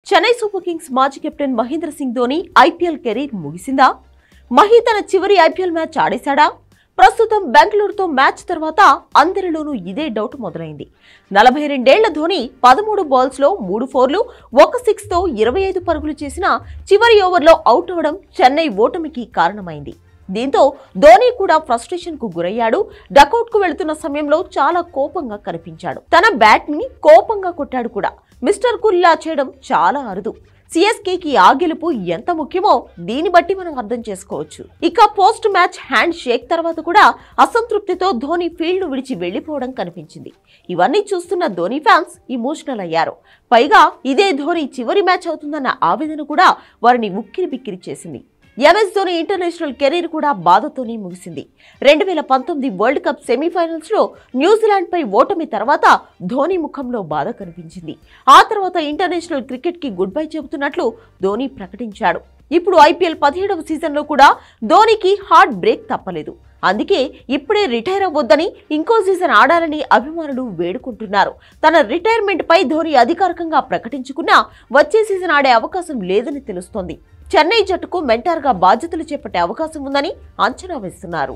Chennai Super Kings మాజీ captain Mahendra Singh Dhoni IPL career ముగిసిందా? మహీ తన చివరి ఐపీఎల్ మ్యాచ్ ఆడేశాడా? ప్రస్తుతం బెంగళూరుతో మ్యాచ్ తర్వాత అందరిలోనూ ఇదే డౌట్ మొదలైంది. 42 ఏళ్ల ధోని 13 బాల్స్ లో 3 ఫోర్లు 1 సిక్స్ తో 25 పరుగులు చేసిన చివరి ఓవర్లో అవుట్ అవడం చెన్నై ఓటమికి కారణమైంది. దీంతో ధోని కూడా ఫ్రస్ట్రేషన్ కు గురయ్యాడు. డకౌట్ కు వెళుతున్న సమయంలో చాలా కోపంగా కనిపించాడు. తన బ్యాట్ ని కోపంగా కొట్టాడు కూడా. మిస్టర్ కూల్ ఇలా చేయడం చాలా అరుదు. సిఎస్కేకి ఆ గెలుపు ఎంత ముఖ్యమో దీన్ని బట్టి మనం అర్థం చేసుకోవచ్చు. ఇక పోస్ట్ మ్యాచ్ హ్యాండ్ షేక్ తర్వాత కూడా అసంతృప్తితో ధోని ఫీల్డ్ విడిచి వెళ్లిపోవడం కనిపించింది. ఇవన్నీ చూస్తున్న ధోని ఫ్యాన్స్ ఎమోషనల్ అయ్యారు. పైగా ఇదే ధోని చివరి మ్యాచ్ అవుతుందన్న ఆవేదన కూడా వారిని ఉక్కిరి బిక్కిరి చేసింది. ఎంఎస్ ధోని ఇంటర్నేషనల్ కెరీర్ కూడా బాధతోనే ముగిసింది. 2019 వరల్డ్ కప్ సెమీఫైనల్స్ లో న్యూజిలాండ్ పై ఓటమి తర్వాత ధోని ముఖంలో బాధ కనిపించింది. ఆ తర్వాత ఇంటర్నేషనల్ క్రికెట్ కి గుడ్ బై చెబుతున్నట్లు ధోని ప్రకటించాడు. ఇప్పుడు ఐపీఎల్ 17వ సీజన్ లో కూడా ధోనికి హార్ట్ బ్రేక్ తప్పలేదు. అందుకే ఇప్పుడే రిటైర్ అవ్వొద్దని, ఇంకో సీజన్ ఆడాలని అభిమానులు వేడుకుంటున్నారు. తన రిటైర్మెంట్ పై ధోని అధికారికంగా ప్రకటించుకున్నా వచ్చే సీజన్ ఆడే అవకాశం లేదని తెలుస్తోంది. చెన్నై జట్టుకు మెంటార్ గా బాధ్యతలు చేపట్టే అవకాశం ఉందని అంచనా వేస్తున్నారు.